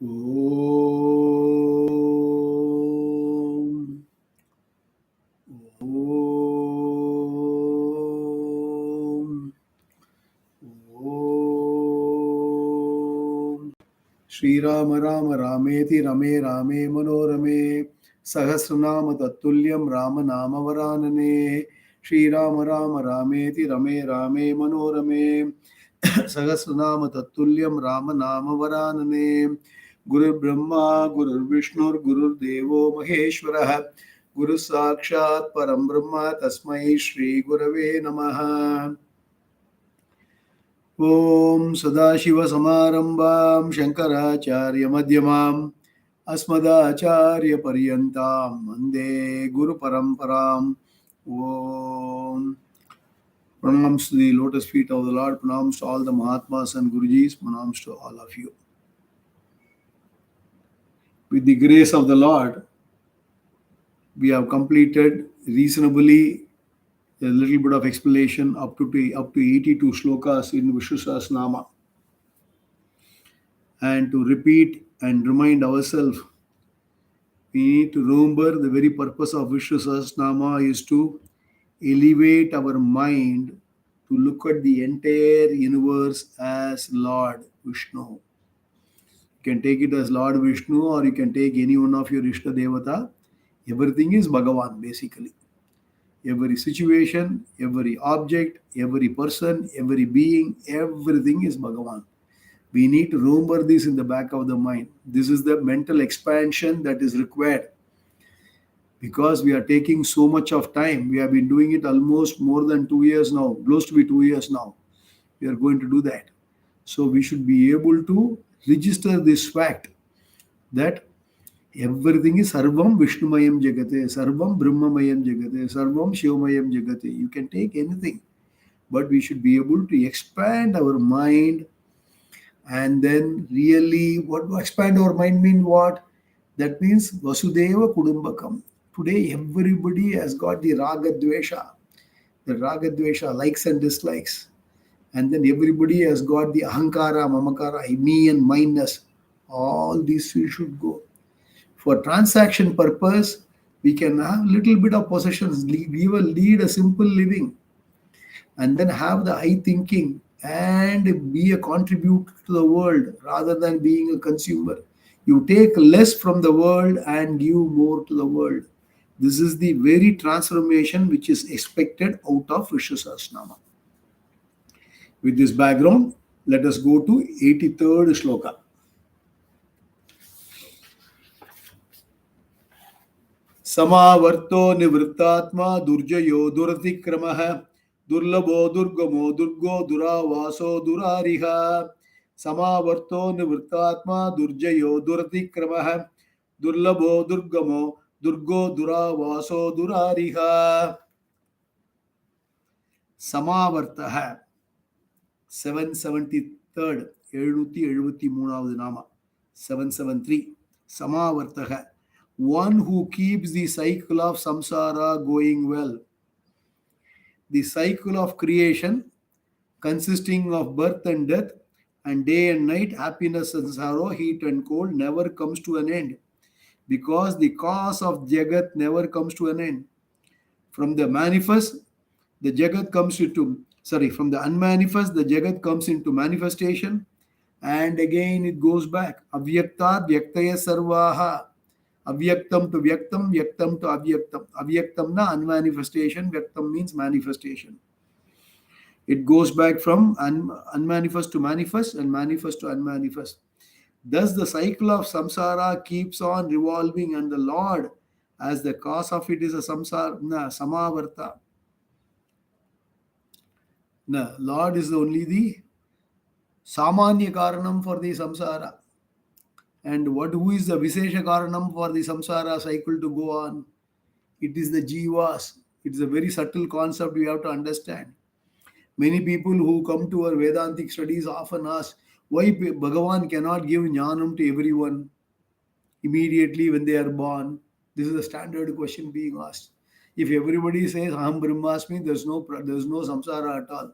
Om. Om. Om. Shri Rama Rama Rameti Rame Rame Manorame Sahasranama Tattulyam Rama Nama Varanane Shri Rama Rama Rameti Rame Rame Manorame Sahasranama Tattulyam Rama Nama Varanane Guru Brahma Guru Vishnu Guru Devo Maheshwarah Guru Sakshat Param Brahma Tasmai Shri Gurave Namaha Om Sadashiva Samarambaam Shankaracharya Madhyamam Asmadacharya Paryantam Mande Guru Paramparam Om Pranams to the lotus feet of the Lord, pranams to all the Mahatmas and Gurujis, pranams to all of you. With the grace of the Lord, we have completed reasonably a little bit of explanation up to 82 shlokas in Vishnu Sahasranama. And to repeat and remind ourselves, we need to remember the very purpose of Vishnu Sahasranama is to elevate our mind to look at the entire universe as Lord Vishnu. You can take it as Lord Vishnu or you can take any one of your Ishta Devata. Everything is Bhagavan basically. Every situation, every object, every person, every being, everything is Bhagavan. We need to remember this in the back of the mind. This is the mental expansion that is required because we are taking so much of time. We have been doing it almost more than 2 years now, close to be 2 years now. We are going to do that. So we should be able to register this fact that everything is Sarvam Vishnumayam Jagate, Sarvam Brahmamayam Jagate, Sarvam Shivamayam Jagate. You can take anything, but we should be able to expand our mind. And then really, what expand our mind mean what? That means Vasudeva Kudumbakam. Today, everybody has got the Raga Dvesha. The Raga Dvesha, likes and dislikes. And then everybody has got the Ahankara, Mamakara, me and mineness. All these should go. For transaction purpose, we can have little bit of possessions, lead a simple living. And then have the high thinking and be a contributor to the world rather than being a consumer. You take less from the world and give more to the world. This is the very transformation which is expected out of Vishnu Sahasranama. With this background, let us go to 83rd shloka. Samavarto nivrittatma durjayo duratikramaha Durlabo Durgamo Durgo Duravaso Durariha Samavarto Nivrittatma Durjayo Duratikramaha Durlabo Durgamo Durgo Duravaso Durariha Samavartaha 773rd 773வது Nama 773 Samavartaha, one who keeps the cycle of samsara going well. The cycle of creation consisting of birth and death and day and night, happiness and sorrow, heat and cold never comes to an end because the cause of Jagat never comes to an end. From the manifest, the Jagat comes into, from the unmanifest, the Jagat comes into manifestation and again it goes back. Avyaktat Vyaktaya Sarvaha. Avyaktam to Vyaktam, Vyaktam to Avyaktam. Avyaktam na unmanifestation, Vyaktam means manifestation. It goes back from unmanifest to manifest and manifest to unmanifest. Thus the cycle of samsara keeps on revolving and the Lord as the cause of it is a samavarta. No, Lord is only the samanya karanam for the samsara. And who is the Vishesha Karanam for the samsara cycle to go on? It is the jivas. It is a very subtle concept we have to understand. Many people who come to our Vedantic studies often ask why Bhagavan cannot give jnanam to everyone immediately when they are born. This is a standard question being asked. If everybody says Aham Brahmasmi, there's no samsara at all.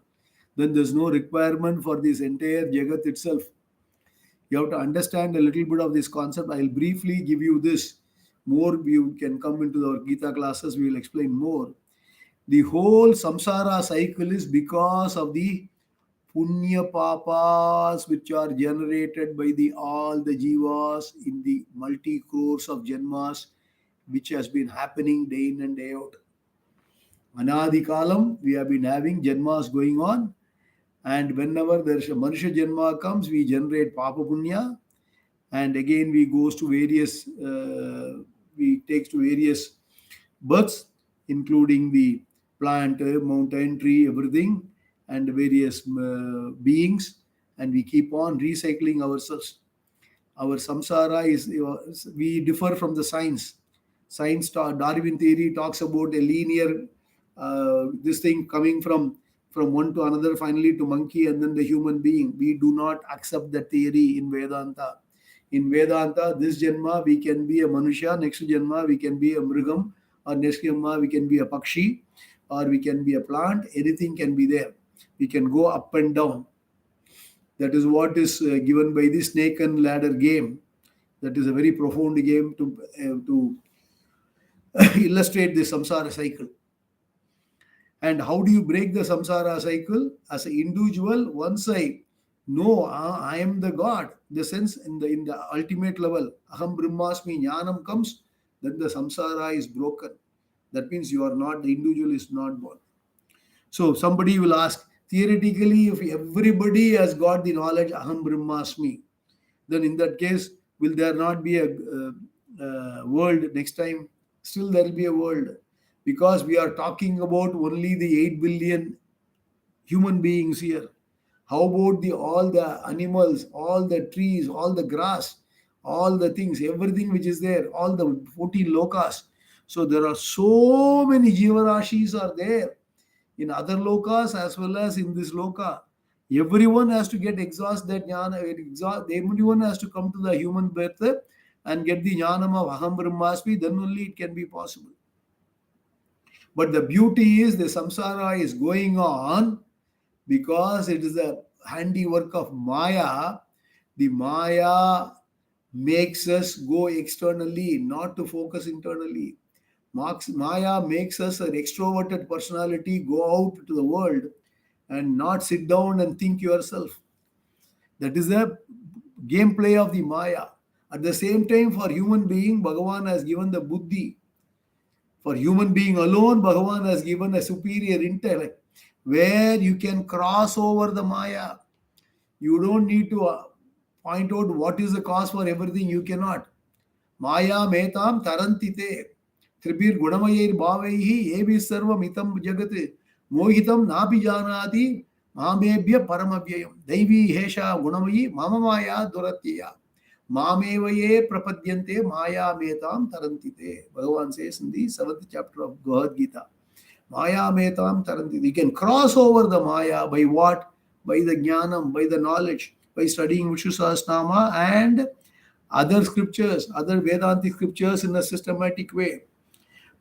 Then there's no requirement for this entire Jagat itself. You have to understand a little bit of this concept. I'll briefly give you this. More, you can come into our Gita classes, we will explain more. The whole samsara cycle is because of the punya papas which are generated by the all the jivas in the multi crores of janmas, which has been happening day in and day out. Anadi kalam, we have been having janmas going on, and whenever there's a Manushya Janma comes, we generate Papa Punya, and again we goes to various, we takes to various births, including the plant, mountain, tree, everything, and various beings, and we keep on recycling ourselves. Our samsara is, we differ from the science. Darwin theory talks about a linear, this thing coming from one to another, finally to monkey, and then the human being. We do not accept that theory in Vedanta. In Vedanta, this Janma we can be a Manusha, next Janma we can be a Mrigam, or next Janma we can be a Pakshi, or we can be a plant. Anything can be there. We can go up and down. That is what is given by the snake and ladder game. That is a very profound game to illustrate the samsara cycle. And how do you break the samsara cycle? As an individual, once I know I am the God, the sense in the ultimate level, aham brahmasmi jnanam comes, then the samsara is broken. That means you are not, the individual is not born. So somebody will ask, theoretically, if everybody has got the knowledge aham brahmasmi, then in that case, will there not be a world next time? Still there will be a world, because we are talking about only the 8 billion human beings here. How about all the animals, all the trees, all the grass, all the things, everything which is there, all the 14 lokas. So there are so many jivarashis are there in other lokas as well as in this loka. Everyone has to get exhaust that jnana, everyone has to come to the human birth and get the jnanam of aham brahmasmi, then only it can be possible. But the beauty is the samsara is going on because it is the handiwork of Maya. The Maya makes us go externally, not to focus internally. Maya makes us an extroverted personality, go out to the world and not sit down and think yourself. That is the gameplay of the Maya. At the same time, for human being, Bhagavan has given the buddhi. For human being alone, Bhagavan has given a superior intellect where you can cross over the Maya. You don't need to point out what is the cause for everything. You cannot. Maya metam tarantite. Tribir gunamayer bhavaihi ebi sarvamitam jagat mohitam napi janati mamebhya paramavyayam. Daivi hesha gunamayi mama maya duratya. Mamevaye prapadyante maya metam tarantite. Bhagavan says in the 7th chapter of Bhagavad Gita. Maya metam tarantite. You can cross over the Maya by what? By the jnanam, by the knowledge, by studying Vishnu Sahasrama and other scriptures, other Vedantic scriptures in a systematic way.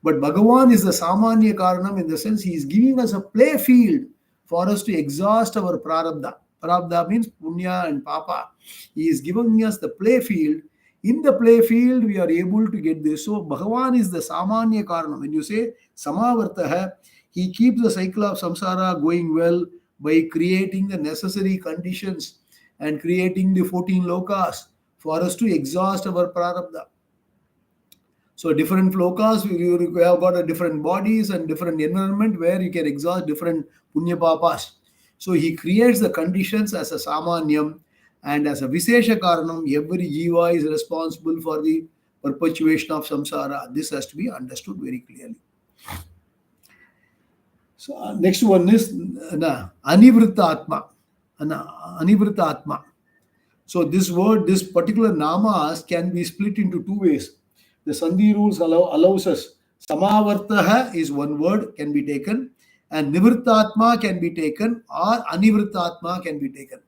But Bhagavan is the Samanya Karanam in the sense he is giving us a play field for us to exhaust our prarabdha. Prarabdha means punya and papa. He is giving us the play field. In the play field, we are able to get this. So Bhagavan is the Samanya Karanam. When you say Samavartaha, he keeps the cycle of samsara going well by creating the necessary conditions and creating the 14 lokas for us to exhaust our prarabdha. So different lokas, you have got a different bodies and different environment where you can exhaust different punya papas. So he creates the conditions as a samanyam, and as a vishesha karanam, every jiva is responsible for the perpetuation of samsara. This has to be understood very clearly. So next one is anivritta atma. Anivritta atma. So this word, this particular namas can be split into two ways. The Sandhi rules allows us. Samavartaha is one word, can be taken, and Nivrittatma can be taken, or Anivrittatma can be taken.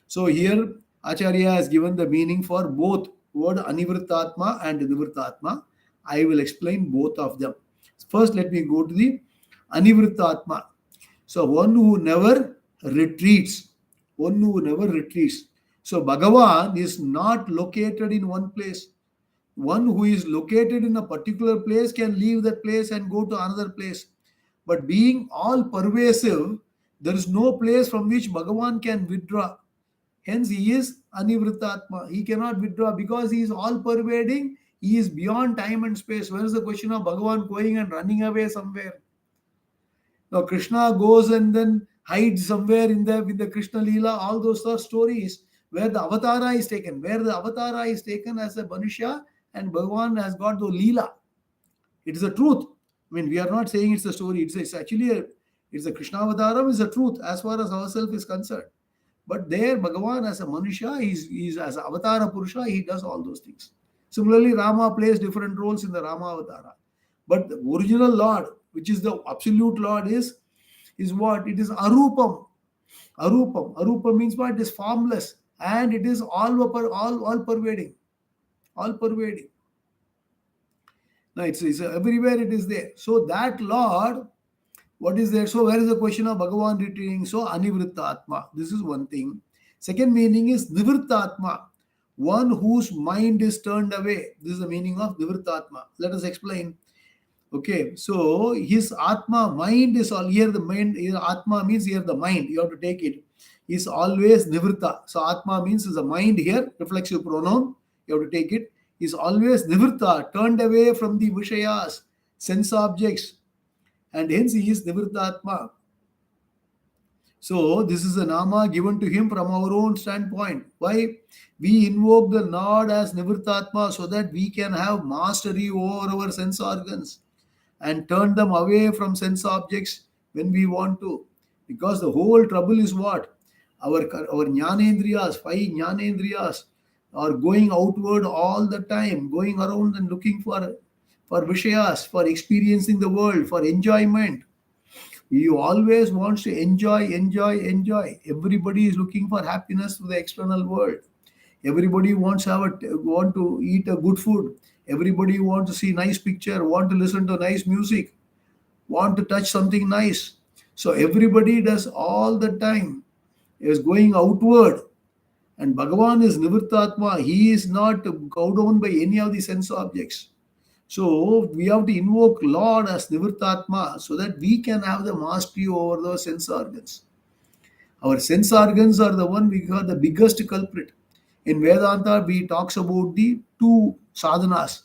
So here Acharya has given the meaning for both word Anivrittatma and Nivrittatma. I will explain both of them. First, let me go to the Anivrittatma. So one who never retreats. One who never retreats. So Bhagavan is not located in one place. One who is located in a particular place can leave that place and go to another place. But being all pervasive, there is no place from which Bhagavan can withdraw. Hence, he is Anivritatma. He cannot withdraw because he is all pervading. He is beyond time and space. Where is the question of Bhagavan going and running away somewhere? Now, Krishna goes and then hides somewhere in the Krishna Leela. All those are stories where the avatara is taken. Where the avatara is taken as a Manusha and Bhagavan has got the Leela. It is a truth. I mean, we are not saying it's a story. It's actually it's a Krishna avataram is a truth as far as ourselves is concerned. But there, Bhagavan as a Manusha, he's as an Avatara Purusha, he does all those things. Similarly, Rama plays different roles in the Rama Avatara. But the original Lord, which is the absolute Lord, is what? It is Arupam. Arupam. Arupam means what? It is formless. And it is all pervading. All pervading. Now it's everywhere it is there. So that Lord, what is there? So where is the question of Bhagavan retreating? So Anivritta Atma. This is one thing. Second meaning is Nivritta Atma. One whose mind is turned away. This is the meaning of Nivritta Atma. Let us explain. Okay, so his Atma, mind is all here. The mind, here Atma means here the mind. You have to take it. Is always Nivritta. So Atma means is the mind here, reflexive pronoun. You have to take it. Is always Nivritta, turned away from the Vishayas, sense objects, and hence he is Nivritatma. So this is a Nama given to him from our own standpoint. Why? We invoke the Lord as Nivritatma so that we can have mastery over our sense organs and turn them away from sense objects when we want to. Because the whole trouble is what? Our Jnanendriyas, 5 Jnanendriyas are going outward all the time, going around and looking for Vishayas, for experiencing the world, for enjoyment. You always want to enjoy. Everybody is looking for happiness through the external world. Everybody want to eat a good food. Everybody want to see nice picture, want to listen to nice music, want to touch something nice. So everybody does all the time, is going outward. And Bhagavan is Nivrittatma. He is not cowed down by any of the sense objects. So we have to invoke Lord as Nivrittatma so that we can have the mastery over the sense organs. Our sense organs are the one we got the biggest culprit. In Vedanta, we talks about the two sadhanas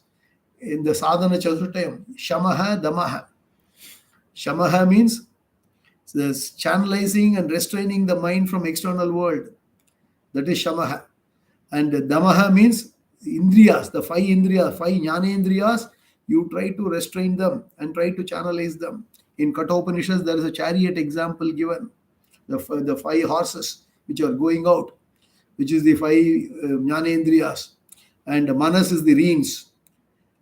in the sadhana chaturtayam, Shamaha, Damaha. Shamaha means the channelizing and restraining the mind from external world. That is Shamaha. And Damaha means Indriyas, the 5 Jnanendriyas, you try to restrain them and try to channelize them. In Kathopanishads, there is a chariot example given. The 5 horses which are going out, which is the 5 Jnanendriyas. And Manas is the reins.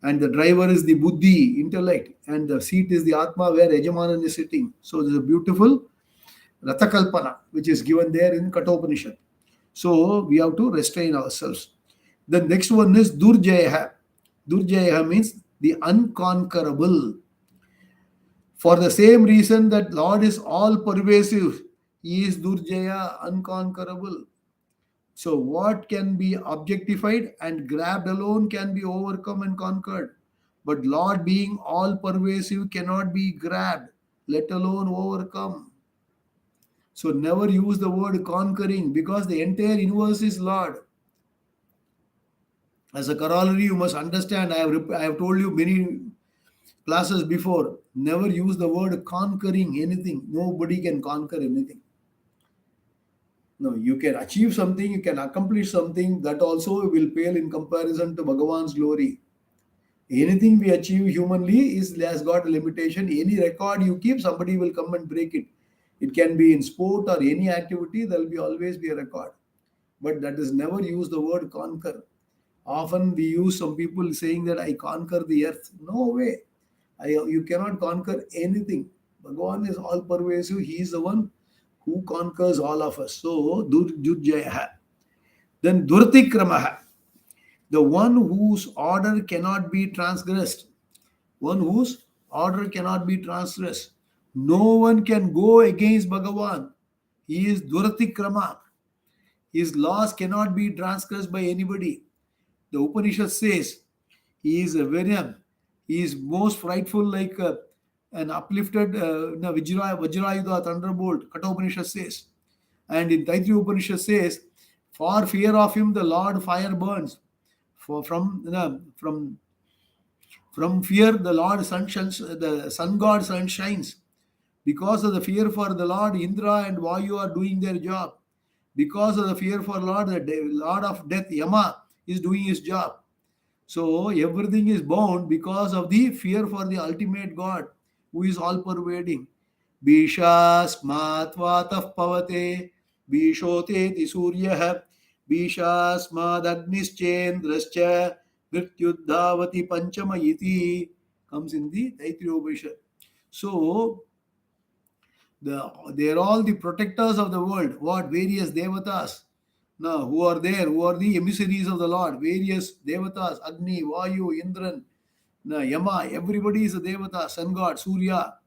And the driver is the Buddhi, intellect. And the seat is the Atma where Yajamanan is sitting. So there's a beautiful Rathakalpana which is given there in Kathopanishad. So we have to restrain ourselves. The next one is Durjaya. Durjaya means the unconquerable. For the same reason that Lord is all pervasive, he is Durjaya, unconquerable. So what can be objectified and grabbed alone can be overcome and conquered. But Lord being all pervasive cannot be grabbed, let alone overcome. So never use the word conquering because the entire universe is Lord. As a corollary, you must understand, I have told you many classes before, never use the word conquering anything. Nobody can conquer anything. No, you can achieve something, you can accomplish something, that also will pale in comparison to Bhagavan's glory. Anything we achieve humanly has got a limitation. Any record you keep, somebody will come and break it. It can be in sport or any activity, there will always be a record. But that is never use the word conquer. Often we use some people saying that I conquer the earth. No way. You cannot conquer anything. Bhagavan is all pervasive. He is the one who conquers all of us. So, Durjaya. Then Durtikramaha. The one whose order cannot be transgressed. One whose order cannot be transgressed. No one can go against Bhagavan. He is Duratikrama. His laws cannot be transgressed by anybody. The Upanishad says he is a venom. He is most frightful, like an uplifted Vajrayuda thunderbolt. Kathopanishad says, and in Taittiriya Upanishad says, for fear of him, the Lord fire burns. For from fear, the Lord sun shines, the sun god sun shines. Because of the fear for the Lord, Indra and Vayu are doing their job. Because of the fear for Lord, the Lord of death, Yama, is doing his job. So everything is bound because of the fear for the ultimate God, who is all pervading. Bishasmatvatah pavate, Bishoteti suryah, Bishasmadagnischendrascha, Mrityuddhavati panchamayiti, comes in the Taittiriya Upanishad. So they are all the protectors of the world. What? Various devatas. Now, who are there? Who are the emissaries of the Lord? Various devatas, Agni, Vayu, Indran, Yama, everybody is a devata, sun god, Surya.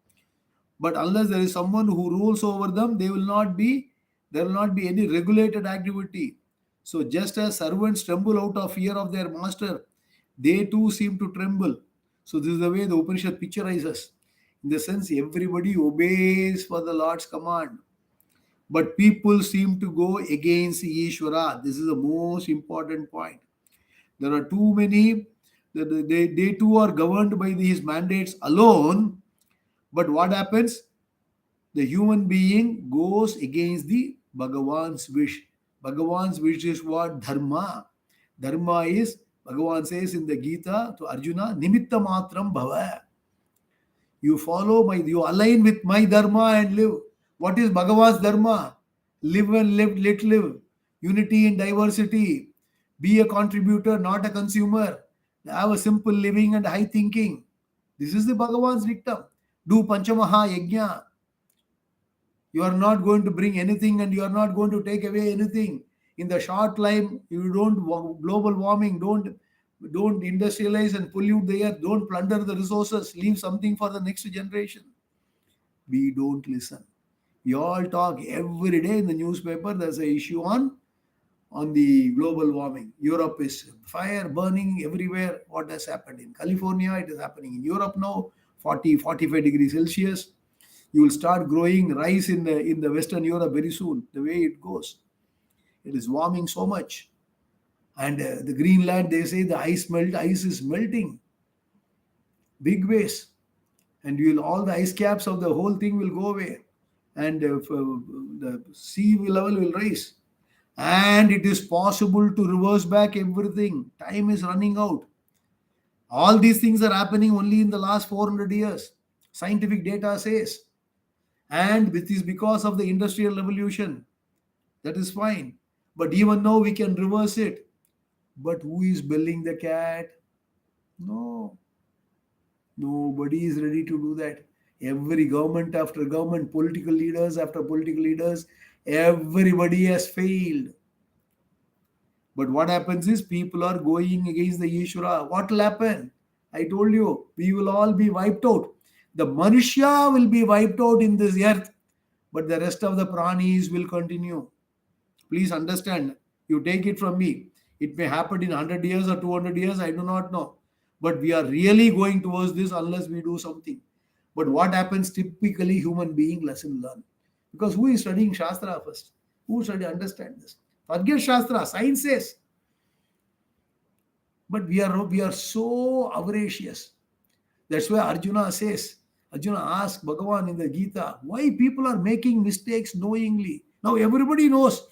But unless there is someone who rules over them, there will not be any regulated activity. So just as servants tremble out of fear of their master, they too seem to tremble. So this is the way the Upanishad picturizes. In the sense, everybody obeys for the Lord's command. But people seem to go against Ishvara. This is the most important point. There are too many, they too are governed by these mandates alone. But what happens? The human being goes against the Bhagavan's wish. Bhagavan's wish is what? Dharma. Dharma is, Bhagavan says in the Gita to Arjuna, Nimitta Matram Bhava. You align with my Dharma and live. What is Bhagavan's Dharma? Live and live, let live. Unity in diversity. Be a contributor, not a consumer. Have a simple living and high thinking. This is the Bhagavan's dictum. Do Panchamaha Yajna. You are not going to bring anything and you are not going to take away anything. In the short time, you don't global warming, don't industrialize and pollute the earth, don't plunder the resources, leave something for the next generation. We don't listen. We all talk every day in the newspaper. There's an issue on the global warming. Europe is fire burning everywhere. What has happened in California? It is happening in Europe now. 45 degrees Celsius. You will start growing rice in the Western Europe very soon. The way it goes, it is warming so much. And the Greenland, they say the ice is melting big ways, and all the ice caps of the whole thing will go away, and the sea level will rise, and it is possible to reverse back everything. Time is running out. All these things are happening only in the last 400 years. Scientific data says, and this is because of the industrial revolution. That is fine, but even now we can reverse it. But who is belling the cat? No. Nobody is ready to do that. Every government after government, political leaders after political leaders, everybody has failed. But what happens is people are going against the Ishvara. What will happen? I told you, we will all be wiped out. The Manushya will be wiped out in this earth, but the rest of the pranis will continue. Please understand. You take it from me. It may happen in 100 years or 200 years, I do not know. But we are really going towards this unless we do something. But what happens typically, human being lesson learn. Because who is studying Shastra first? Who should understand this? Forget Shastra, science says. But we are so avaricious. That's why Arjuna asks Bhagavan in the Gita, why people are making mistakes knowingly. Now everybody knows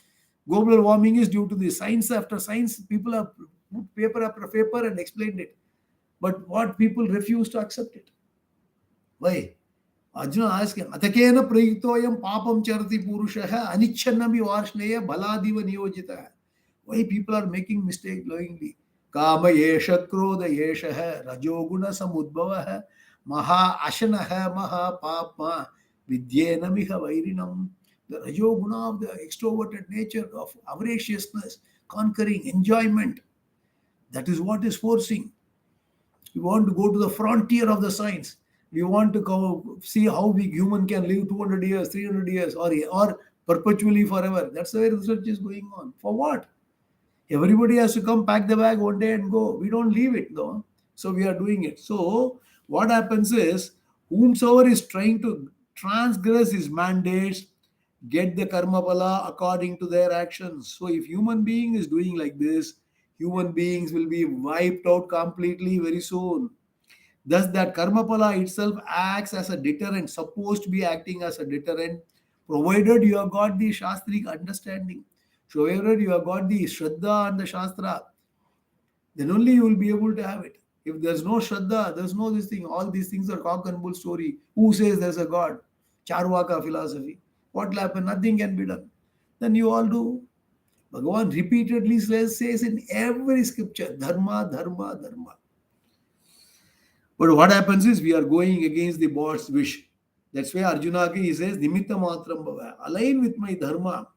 global warming is due to the science after science. People have put paper after paper and explained it. But what people refuse to accept it. Why? Arjuna asks him, Atakena prayitoyam papam charati purushaha anichannami varshneya baladiva niyojita. Why people are making mistakes knowingly? Kama yesha krodha yesha rajoguna samudbhava maha ashanaha maha papma vidyena miha vairinam. The rajoguna of the extroverted nature of avariciousness, conquering, enjoyment. That is what is forcing. We want to go to the frontier of the science. We want to go see how we human can live 200 years, 300 years, or perpetually forever. That's the way research is going on. For what? Everybody has to come pack the bag one day and go. We don't leave it though. So we are doing it. So what happens is, whomsoever is trying to transgress his mandates, get the karma pala according to their actions. So if human being is doing like this, human beings will be wiped out completely very soon. Thus, that karma pala itself acts as a deterrent, supposed to be acting as a deterrent, provided you have got the shastric understanding, provided you have got the shraddha and the shastra, then only you will be able to have it. If there's no shraddha, there's no this thing. All these things are cock and bull story. Who says there's a God? Charvaka philosophy. What will happen? Nothing can be done. Then you all do. Bhagavan repeatedly says in every scripture, dharma, dharma, dharma. But what happens is we are going against the God's wish. That's why Arjuna he says, Nimitta matram bhava. Align with my dharma.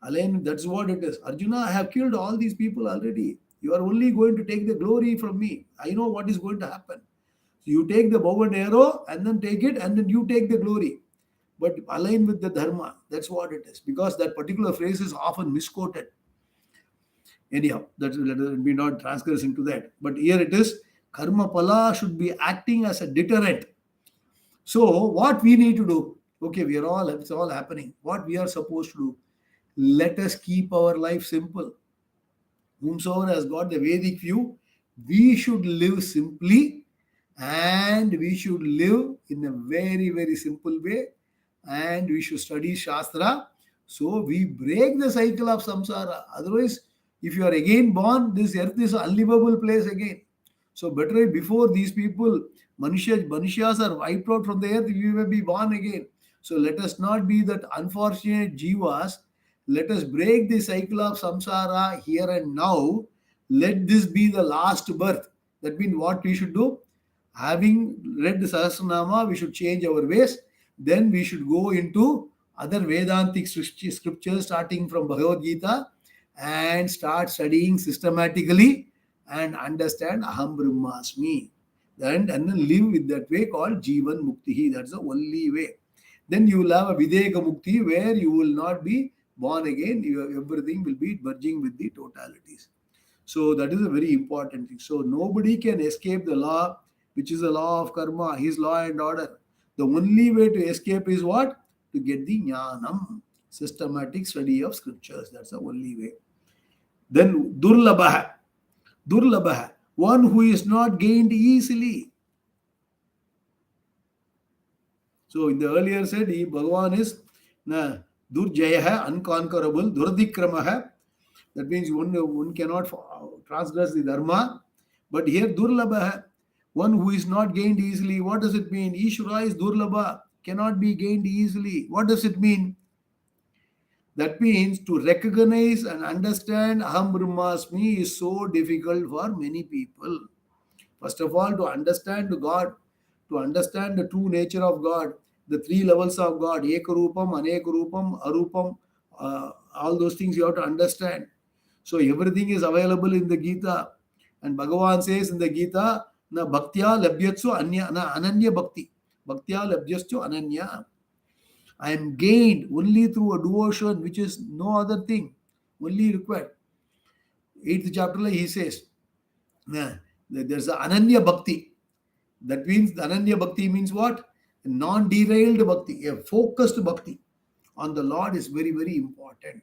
Align, that's what it is. Arjuna, I have killed all these people already. You are only going to take the glory from me. I know what is going to happen. So you take the bow and arrow and then take it and then you take the glory. But align with the dharma. That's what it is. Because that particular phrase is often misquoted. Anyhow, let me not transgress into that. But here it is, karma pala should be acting as a deterrent. So what we need to do, okay, it's all happening. What we are supposed to do, let us keep our life simple. Whomsoever has got the Vedic view, we should live simply and we should live in a very, very simple way and we should study Shastra. So we break the cycle of samsara. Otherwise, if you are again born, this earth is an unlivable place again. So better before these people, Manushas are wiped out from the earth, we may be born again. So let us not be that unfortunate jivas. Let us break the cycle of samsara here and now. Let this be the last birth. That means what we should do? Having read the Sahasranama, we should change our ways. Then we should go into other Vedantic scriptures starting from Bhagavad Gita and start studying systematically and understand Aham Brahmasmi. And then live with that way called Jivan Mukti. That's the only way. Then you will have a Videka Mukti where you will not be born again. Everything will be merging with the totalities. So that is a very important thing. So nobody can escape the law, which is the law of karma, his law and order. The only way to escape is what? To get the jnanam, systematic study of scriptures. That's the only way. Then durlabha, one who is not gained easily. So in the earlier said, Bhagavan is durjaya, unconquerable, durdikramaha. That means one cannot transgress the dharma. But here durlabha, one who is not gained easily. What does it mean? Ishvara is durlabha, cannot be gained easily. What does it mean? That means to recognize and understand Aham Brahmasmi is so difficult for many people. First of all, to understand God, to understand the true nature of God, the three levels of God, Ekarupam, Anekarupam, Arupam, all those things you have to understand. So everything is available in the Gita. And Bhagavan says in the Gita, na bhaktya labhyatsu anya, na ananya bhakti. Bhaktya labhyatsu ananya. I am gained only through a devotion, which is no other thing, only required. 8th chapter, he says, there's a Ananya Bhakti. That means the Ananya Bhakti means what? A non-derailed Bhakti, a focused Bhakti on the Lord is very, very important.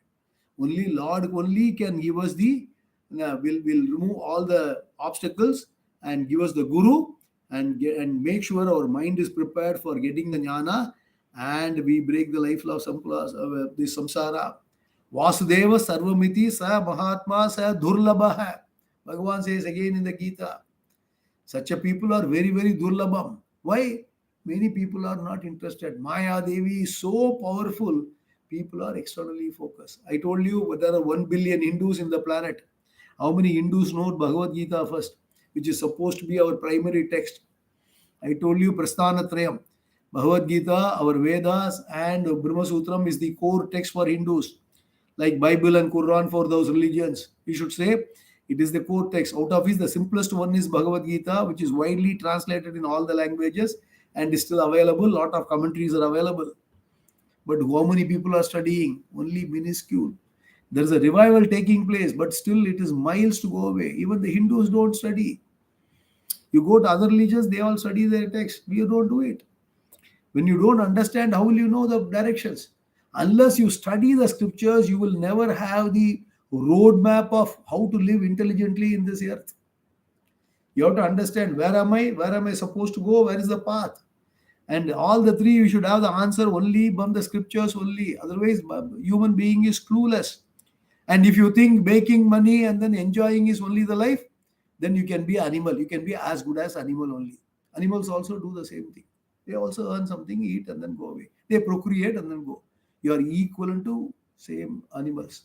Only Lord only can give us will remove all the obstacles and give us the Guru and make sure our mind is prepared for getting the jnana and we break the life of the samsara. Vasudeva sarvamiti sa mahatma sa durlabha. Bhagavan says again in the Gita. Such a people are very, very durlabham. Why? Many people are not interested. Maya Devi is so powerful. People are externally focused. I told you there are 1 billion Hindus in the planet. How many Hindus know Bhagavad Gita first, which is supposed to be our primary text? I told you Prasthanatrayam. Bhagavad Gita, our Vedas and Brahma Sutram is the core text for Hindus. Like Bible and Quran for those religions. We should say it is the core text. Out of it, the simplest one is Bhagavad Gita, which is widely translated in all the languages and is still available. A lot of commentaries are available. But how many people are studying? Only minuscule. There is a revival taking place, but still it is miles to go away. Even the Hindus don't study. You go to other religions, they all study their text. We don't do it. When you don't understand, how will you know the directions? Unless you study the scriptures, you will never have the roadmap of how to live intelligently in this earth. You have to understand, where am I? Where am I supposed to go? Where is the path? And all the three, you should have the answer only from the scriptures only. Otherwise, human being is clueless. And if you think making money and then enjoying is only the life, then you can be animal. You can be as good as animal only. Animals also do the same thing. They also earn something, eat, and then go away. They procreate and then go. You are equivalent to same animals.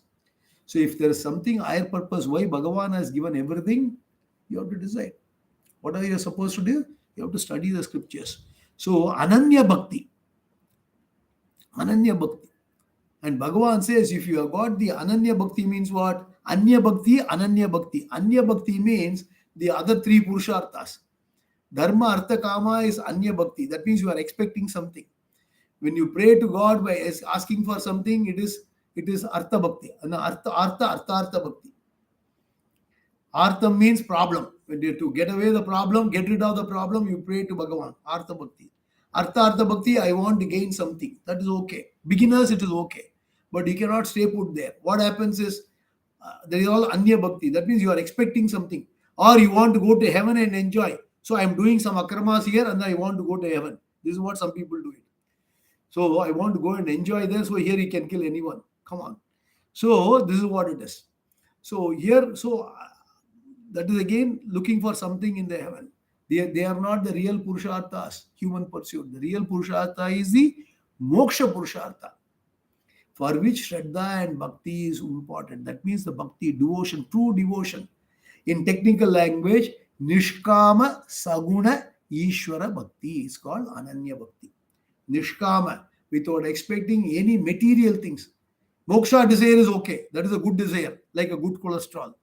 So if there is something higher purpose, why Bhagavan has given everything, you have to decide. What are you supposed to do? You have to study the scriptures. So Ananya Bhakti. Ananya Bhakti. And Bhagavan says, if you have got the Ananya Bhakti means what? Anya Bhakti, Ananya Bhakti. Anya Bhakti means the other three Purusharthas. Dharma, Artha, Kama is Anya Bhakti. That means you are expecting something. When you pray to God by asking for something, it is Artha Bhakti. And Artha Bhakti. Artha means problem. When you to get away the problem, get rid of the problem, you pray to Bhagavan. Artha Bhakti. Artha Bhakti, I want to gain something. That is okay. Beginners, it is okay. But you cannot stay put there. What happens is, there is all Anya Bhakti. That means you are expecting something. Or you want to go to heaven and enjoy. So I am doing some akramas here and I want to go to heaven. This is what some people do it. So I want to go and enjoy this. So here he can kill anyone. Come on. So this is what it is. So here, that is again looking for something in the heaven. They are not the real Purusharthas, human pursuit. The real Purushartha is the Moksha Purushartha, for which Shraddha and Bhakti is important. That means the Bhakti, devotion, true devotion. In technical language, Nishkama Saguna Ishvara Bhakti is called Ananya Bhakti. Nishkama, without expecting any material things. Moksha desire is okay. That is a good desire, like a good cholesterol.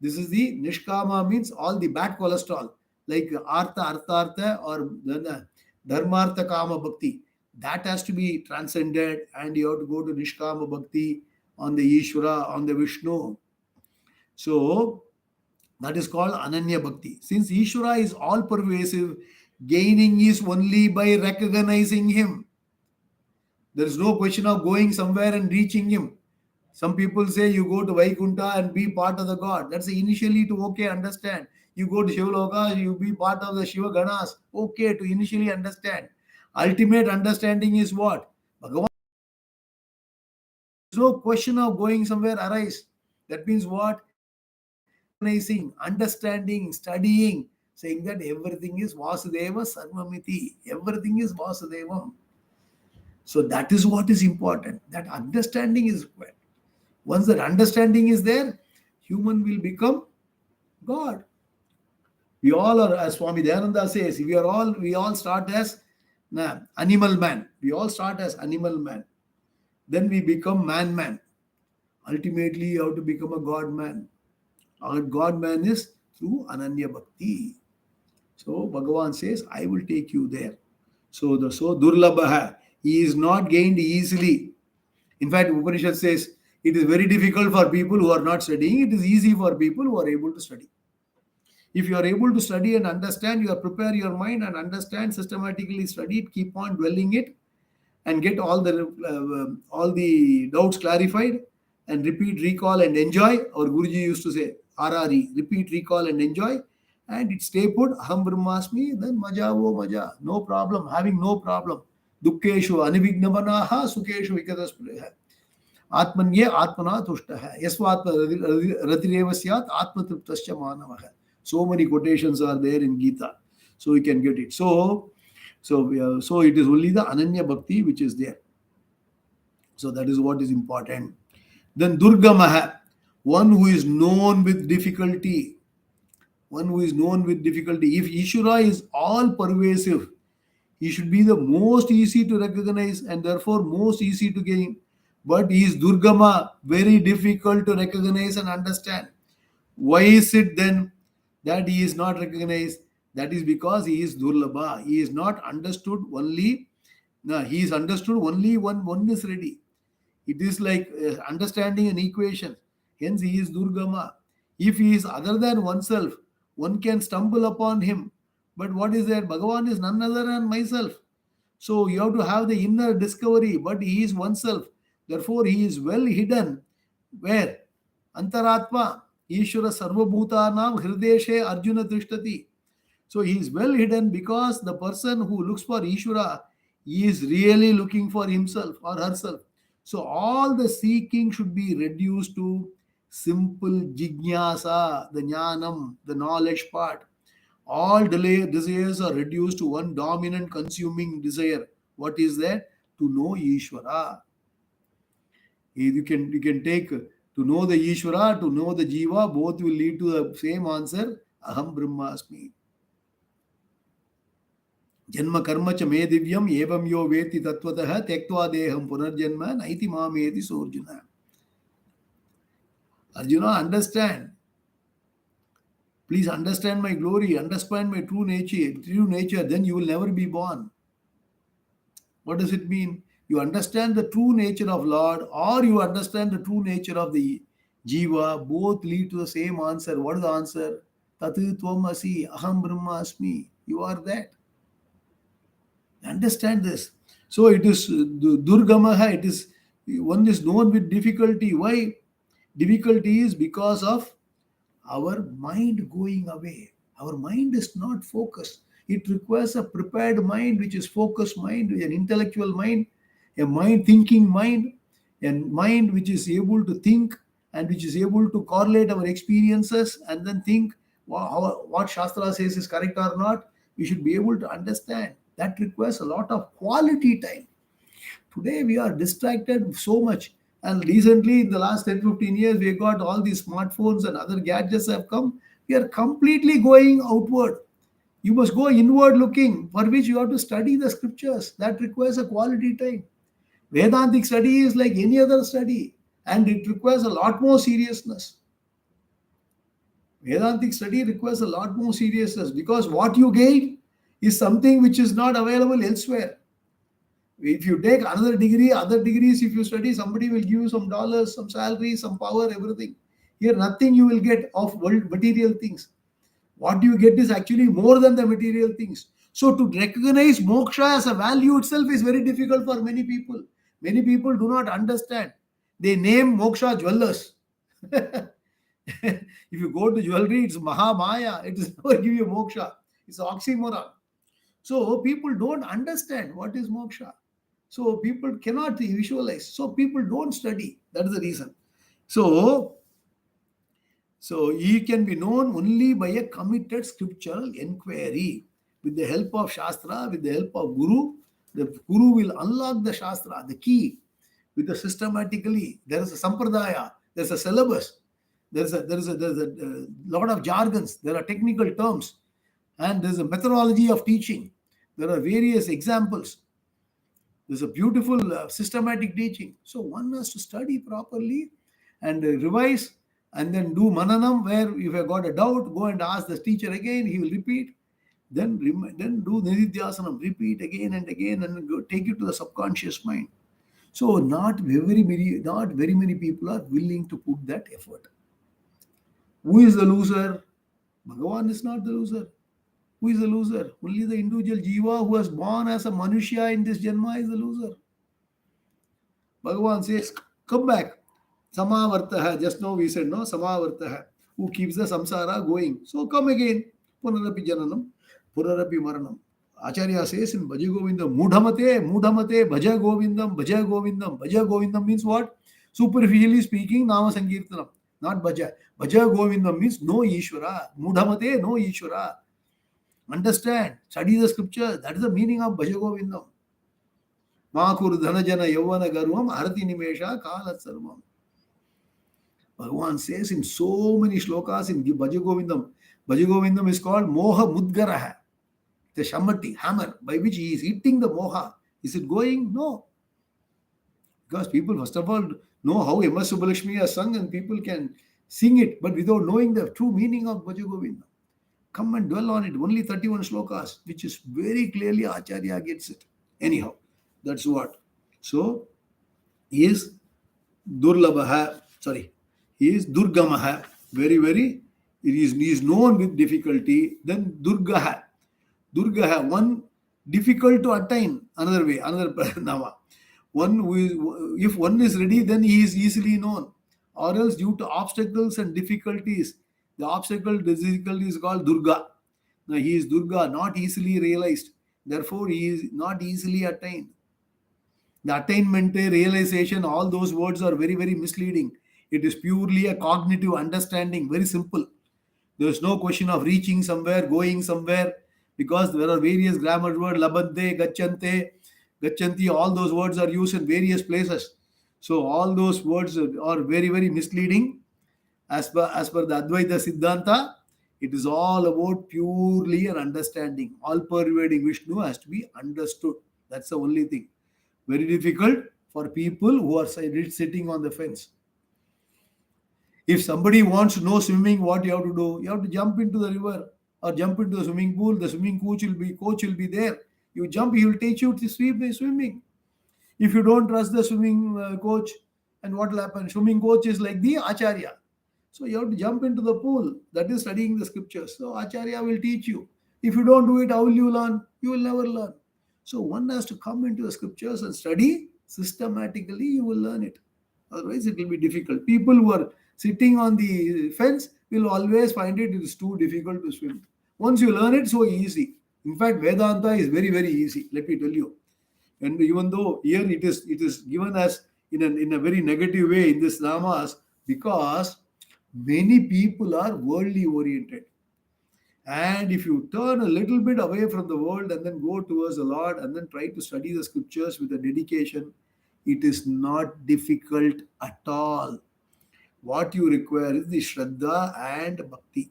This is the Nishkama, means all the bad cholesterol, like Artha, or Dharmartha Kama Bhakti. That has to be transcended, and you have to go to Nishkama Bhakti on the Ishvara, on the Vishnu. So that is called Ananya Bhakti. Since Ishvara is all pervasive, gaining is only by recognizing him. There is no question of going somewhere and reaching him. Some people say you go to Vaikuntha and be part of the God. That's initially to okay understand. You go to Shivaloka, you be part of the Shiva Ganas. Okay, to initially understand. Ultimate understanding is what? Bhagavan. There's no question of going somewhere arise. That means what? Recognizing, understanding, studying, saying that everything is Vasudeva Sarvamiti. Everything is Vasudevam. So that is what is important. That understanding is required. Once that understanding is there, human will become God. We all are, as Swami Dayananda says, we all start as animal man. We all start as animal man. Then we become man. Ultimately, you have to become a God man. Our God man is through Ananya Bhakti. So Bhagavan says, I will take you there. So Durlabha, he is not gained easily. In fact, Upanishad says, it is very difficult for people who are not studying. It is easy for people who are able to study. If you are able to study and understand, you are prepare your mind and understand, systematically study it, keep on dwelling it, and get all the doubts clarified, and repeat, recall, and enjoy. Our Guruji used to say, RRE, repeat, recall, and enjoy. And it stay put, Aham Brahmasmi, then Majavo Maja. No problem, having no problem. Dukkeshu Anivignavanaha, Sukeshu Vikadaspleha. Atmanye Atmana Tushtaha. Yasvatma Ratireva Syat, Atmatriptasya Manavaha. So many quotations are there in Gita. So we can get it. So it is only the Ananya Bhakti which is there. So that is what is important. Then Durgamaha, one who is known with difficulty. One who is known with difficulty. If Ishvara is all pervasive, he should be the most easy to recognize and therefore most easy to gain. But he is Durgama, very difficult to recognize and understand. Why is it then that he is not recognized? That is because he is Durlabha. He is not understood only No, he is understood only one is ready. It is like understanding an equation. Hence, he is Durgama. If he is other than oneself, one can stumble upon him. But what is that? Bhagavan is none other than myself. So you have to have the inner discovery, but he is oneself. Therefore, he is well hidden. Where? Antaratma. Ishvara Sarvabhutanam Hrideshe Arjuna Tishtati. So he is well hidden because the person who looks for Ishvara is really looking for himself or herself. So all the seeking should be reduced to simple jijnasa, the jnanam, the knowledge part. All desires are reduced to one dominant consuming desire. What is that? To know Ishvara. You can take to know the Ishvara, to know the Jiva, both will lead to the same answer. Aham Brahmasmi. जन्म कर्म च मे दिव्यम एवं यो वेति तत्वतः त्यक्त्वा देहम पुनर्जन्म नैति मामेति सोर्जुन. Arjuna, understand. Please understand my glory, understand my true nature, then you will never be born. What does it mean? You understand the true nature of Lord or you understand the true nature of the Jiva, both lead to the same answer. What is the answer? Tatu tvam asi, aham brahmasmi. You are that. Understand this. So it is Durgamaha, it is one is known with difficulty. Why? Difficulty is because of our mind going away. Our mind is not focused. It requires a prepared mind, which is focused mind, an intellectual mind, a mind thinking mind, a mind which is able to think and which is able to correlate our experiences and then think what Shastra says is correct or not. We should be able to understand. That requires a lot of quality time. Today we are distracted so much. And recently, in the last 10-15 years, we got all these smartphones and other gadgets have come. We are completely going outward. You must go inward looking, for which you have to study the scriptures. That requires a quality time. Vedantic study is like any other study, and it requires a lot more seriousness. Vedantic study requires a lot more seriousness because what you gain is something which is not available elsewhere. If you take another degree, other degrees, if you study, somebody will give you some dollars, some salary, some power, everything. Here, nothing you will get of world material things. What you get is actually more than the material things. So to recognize moksha as a value itself is very difficult for many people. Many people do not understand. They name moksha jewelers. If you go to jewelry, it's Mahamaya. It is never give you moksha. It's oxymoron. So people don't understand what is moksha. So people cannot visualize. So people don't study. That is the reason. So he can be known only by a committed scriptural inquiry. With the help of Shastra, with the help of Guru, the Guru will unlock the Shastra, the key. With the systematically, there is a sampradaya, there is a syllabus, there is a lot of jargons, there are technical terms, and there is a methodology of teaching. There are various examples. There's a beautiful systematic teaching. So one has to study properly and revise and then do mananam, where if you have got a doubt, go and ask the teacher again, he will repeat. Then do nididhyasanam, repeat again and again and go, take it to the subconscious mind. So not very many people are willing to put that effort. Who is the loser? Bhagavan is not the loser. Who is the loser? Only the individual jiva who was born as a manushya in this janma is the loser. Bhagavan says, come back. Samavartaha. Just now we said, no, Samavartaha. Who keeps the samsara going. So come again. Punarapi jananam, Punarapi maranam. Acharya says in Bhaja Govindam, Mudhamate, Bhaja Govindam, Bhaja Govindam. Bhaja Govindam means what? Superficially speaking, Nama Sankirtanam. Not Bhaja. Bhaja Govindam means no Ishvara. Mudhamate, no Ishvara. Understand, study the scripture. That is the meaning of Bhaja Govindam. Makur dhanajana yavana garvam arati nimesha kalat sarvam. Bhagavan says in so many shlokas in Bhaja Govindam. Bhaja Govindam is called Moha Mudgaraha. The Shamati, hammer, by which he is hitting the Moha. Is it going? No. Because people, first of all, know how M.S. Subbalakshmi has sung and people can sing it, but without knowing the true meaning of Bhaja Govindam. Come and dwell on it. Only 31 shlokas, which is very clearly Acharya gets it. Anyhow, That's what. So he is Durlabha, sorry, he is Durgamaha, very, very, he is known with difficulty. Then Durgaha, Durgaha, one difficult to attain, another way, another Nama. One who is, if one is ready, then he is easily known. Or else, due to obstacles and difficulties, the obstacle, difficulty is called Durga. Now, he is Durga, not easily realized. Therefore, he is not easily attained. The attainment, realization, all those words are very, very misleading. It is purely a cognitive understanding, very simple. There is no question of reaching somewhere, going somewhere, because there are various grammar words, labante, gachante, gachanti, all those words are used in various places. So all those words are very, very misleading. As per the Advaita Siddhanta, it is all about purely an understanding. All pervading Vishnu has to be understood. That's the only thing. Very difficult for people who are sitting on the fence. If somebody wants to know swimming, what you have to do? You have to jump into the river or jump into the swimming pool. The swimming coach will be there. You jump, he will teach you to swimming. If you don't trust the swimming coach, and what will happen? Swimming coach is like the acharya. So you have to jump into the pool. That is studying the scriptures. So acharya will teach you. If you don't do it, how will you learn? You will never learn. So one has to come into the scriptures and study systematically. You will learn it. Otherwise, it will be difficult. People who are sitting on the fence will always find it is too difficult to swim. Once you learn it, so easy. In fact, Vedanta is very, very easy. Let me tell you. And even though here it is given as in a very negative way in this Naamas, because many people are worldly oriented. And if you turn a little bit away from the world and then go towards the Lord and then try to study the scriptures with a dedication, it is not difficult at all. What you require is the Shraddha and Bhakti.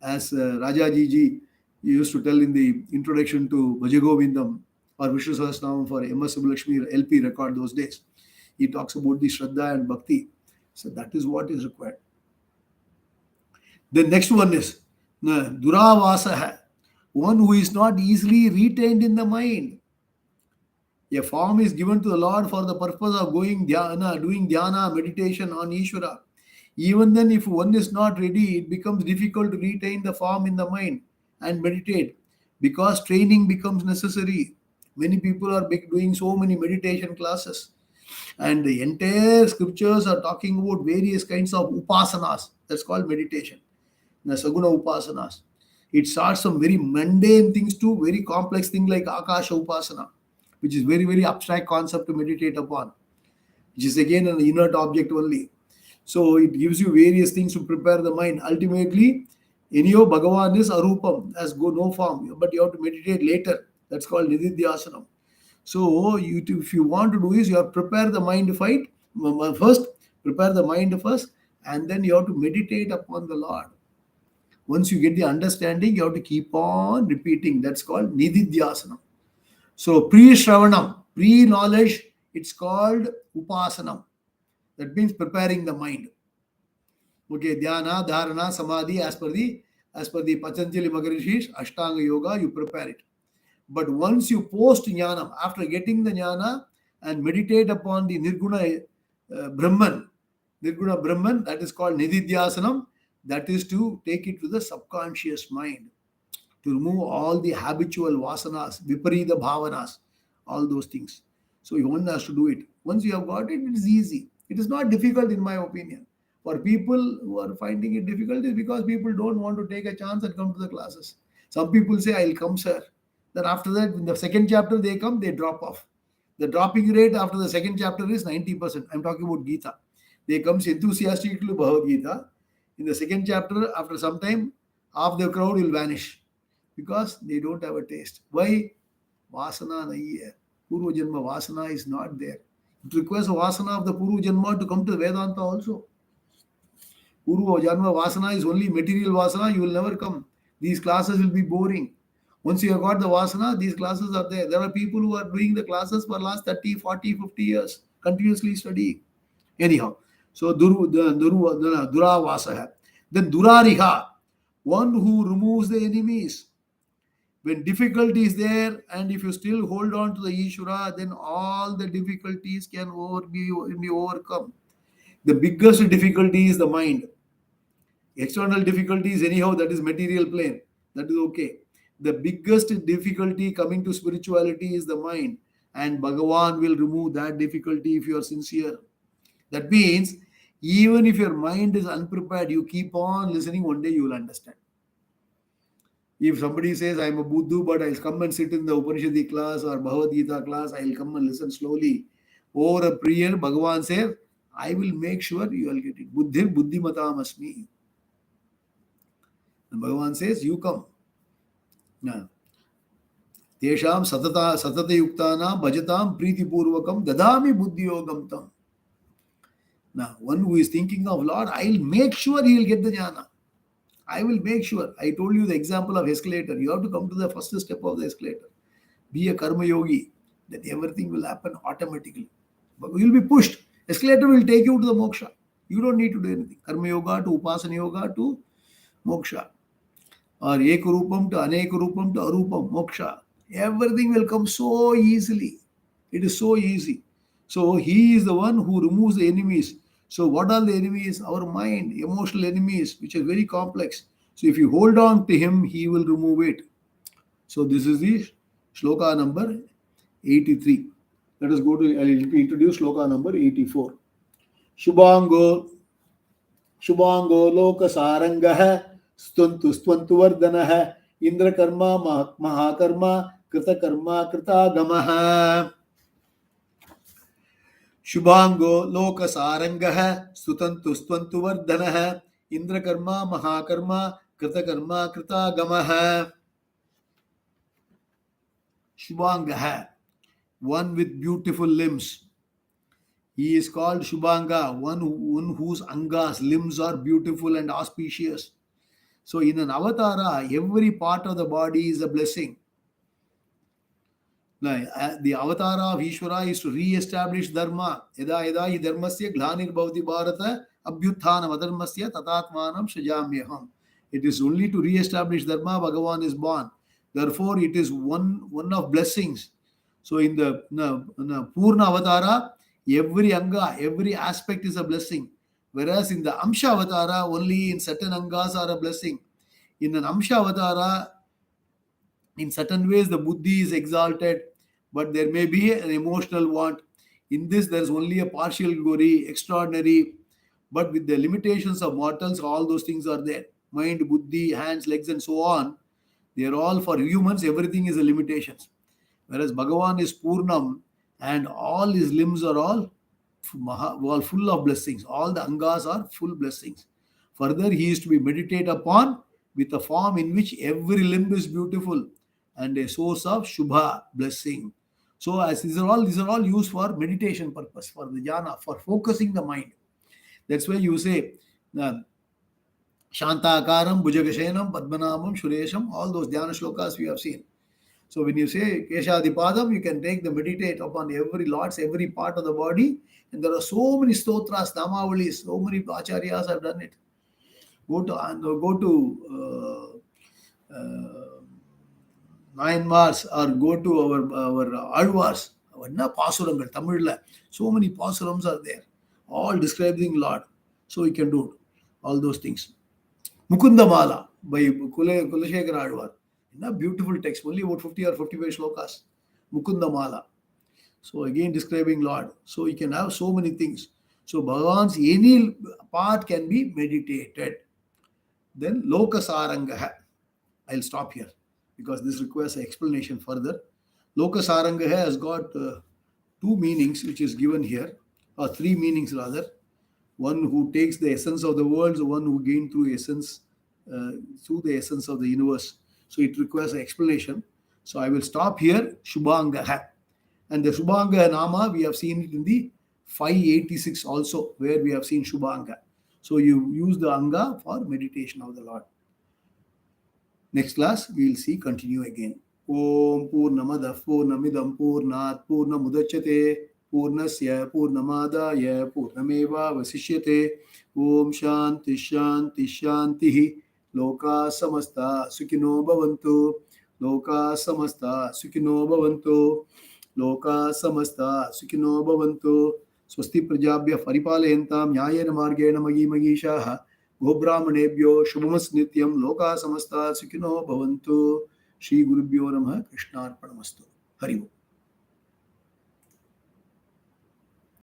As Rajaji ji used to tell in the introduction to Bhajagovindam or Vishnu Sahasranam for M.S. Subbalakshmi LP record those days, he talks about the Shraddha and Bhakti. So that is what is required. The next one is Duravasaha, one who is not easily retained in the mind. A form is given to the Lord for the purpose of doing dhyana, meditation on Ishvara. Even then, if one is not ready, it becomes difficult to retain the form in the mind and meditate, because training becomes necessary. Many people are doing so many meditation classes, and the entire scriptures are talking about various kinds of upasanas. That's called meditation. The Saguna upasanas. It starts from very mundane things to very complex things like Akasha upasana, which is very, very abstract concept to meditate upon, which is again an inert object only. So it gives you various things to prepare the mind. Ultimately, anyhow, Bhagavan is arupam, as go no form, but you have to meditate later. That's called nididhyasanam. So if you want to do is you have to prepare the mind first, prepare the mind first, and then you have to meditate upon the Lord. Once you get the understanding, you have to keep on repeating. That's called nididhyasanam. So pre-shravanam, pre-knowledge, it's called upasanam. That means preparing the mind. Okay, dhyana, dharana, samadhi, as per the Patanjali Maharishi's Ashtanga Yoga, you prepare it. But once you post jnanam, after getting the jnana and meditate upon the nirguna Brahman, that is called nididhyasanam. That is to take it to the subconscious mind, to remove all the habitual vasanas, viparita bhavanas, all those things. So one has to do it. Once you have got it, it is easy. It is not difficult, in my opinion. For people who are finding it difficult, is because people don't want to take a chance and come to the classes. Some people say, I'll come, sir. Then after that, in the second chapter, they come, they drop off. The dropping rate after the second chapter is 90%. I'm talking about Gita. They come enthusiastically to Bhagavad Gita. In the second chapter, after some time, half the crowd will vanish because they don't have a taste. Why? Vasana nahi hai. Purva Janma Vasana is not there. It requires a Vasana of the Purva Janma to come to Vedanta also. Purva Janma Vasana is only material Vasana, you will never come. These classes will be boring. Once you have got the Vasana, these classes are there. There are people who are doing the classes for the last 30, 40, 50 years, continuously studying. Anyhow, so Duravasa. Then Durariha, one who removes the enemies. When difficulty is there, and if you still hold on to the Ishvara, then all the difficulties can be overcome. The biggest difficulty is the mind. External difficulties, anyhow, that is material plane. That is okay. The biggest difficulty coming to spirituality is the mind. And Bhagavan will remove that difficulty if you are sincere. That means, even if your mind is unprepared, you keep on listening, one day you will understand. If somebody says, I'm a Buddhu, but I'll come and sit in the Upanishadi class or Bhagavad Gita class, I'll come and listen slowly. Over a prayer, Bhagavan says, I will make sure you will get it. Buddhir buddhimatam asmi. And Bhagavan says, you come. Now, Tesham satata yuktana bhajatam priti purvakam dadami buddhi yogam tam. Now, one who is thinking of Lord, I'll make sure he will get the jnana. I will make sure. I told you the example of escalator. You have to come to the first step of the escalator. Be a karma yogi. Then everything will happen automatically. But you will be pushed. Escalator will take you to the moksha. You don't need to do anything. Karma yoga to upasana yoga to moksha. Or ekarupam to anekarupam to arupam, moksha. Everything will come so easily. It is so easy. So he is the one who removes the enemies. So what are the enemies? Our mind, emotional enemies, which are very complex. So if you hold on to him, he will remove it. So this is the shloka number 83. Let us go to, I'll introduce shloka number 84. Shubhango Loka Sarangah Stwantu Vardhanah Indra Karma Mahakarma Krita Karma Krita Gamaha. Shubhango Loka Sarangah Stwantu Vardhanah Indra Karma Mahakarma Krita Karma Krita Gamaha. Shubhanga, one with beautiful limbs. He is called Shubhanga, one whose angas, limbs are beautiful and auspicious. So in an avatara, every part of the body is a blessing. Now, the avatara of Ishvara is to re-establish dharma. Yada yada hi dharmasya glanir bhavati bharata abhyutthanam adharmasya tatatmanam shajamyaham. It is only to re-establish dharma Bhagavan is born. Therefore, it is one of blessings. So in the Purna Avatara, every anga, every aspect is a blessing. Whereas in the Amsha Avatara, only in certain angas are a blessing. In an Amsha Avatara, in certain ways, the buddhi is exalted, but there may be an emotional want. In this, there is only a partial glory, extraordinary. But with the limitations of mortals, all those things are there. Mind, buddhi, hands, legs, and so on. They are all for humans, everything is a limitations. Whereas Bhagavan is Purnam and all his limbs are all full of blessings. All the angas are full blessings. Further, he is to be meditated upon with a form in which every limb is beautiful and a source of Shubha, blessing. So as these are all used for meditation purpose, for the jhana, for focusing the mind. That's why you say Shantakaram, Bhujagashenam, Padmanamam, Shuresham, all those dhyana shlokas we have seen. So when you say Keshadipadam, you can take the meditate upon every lords, every part of the body. And there are so many stotras, namavalis, so many acharyas have done it. Go to Naamas or go to our Alvars, Pasurangal, Tamil. So many Pasurams are there, all describing Lord. So you can do all those things. Mukundamala by Kulashekara Alvar. Beautiful text, only about 50 or 55 shlokas. Mukundamala. So again describing Lord. So you can have so many things. So Bhagavan's any part can be meditated. Then Lokasaranga. I'll stop here because this requires an explanation further. Lokasaranga has got two meanings which is given here, or three meanings rather. One who takes the essence of the world, the one who gained through the essence of the universe. So it requires an explanation. So I will stop here. Shubhanga. And the Shubhanga Nama, we have seen it in the 586 also, where we have seen Shubhanga. So you use the Anga for meditation of the Lord. Next class, we will see, continue again. Om Purnamada Purnamidam Purnat Purnamudachate Purnasya Purnamadaya Purnameva Vasishyate Om Shanti Shanti Shanti Loka Samasta Sukhino Bhavantu लोका समस्ता सुखिनो भवन्तु, लोका समस्ता सुखिनो भवन्तु। स्वस्ति प्रजाभ्यः परिपालयन्तां न्यायेन मार्गेण मयि महीषाः गोब्राह्मणेभ्यो शुभमस्तु नित्यं। लोका समस्ता सुखिनो भवन्तु। श्री गुरुभ्यो नमः। कृष्णार्पणमस्तु। हरि ओम्।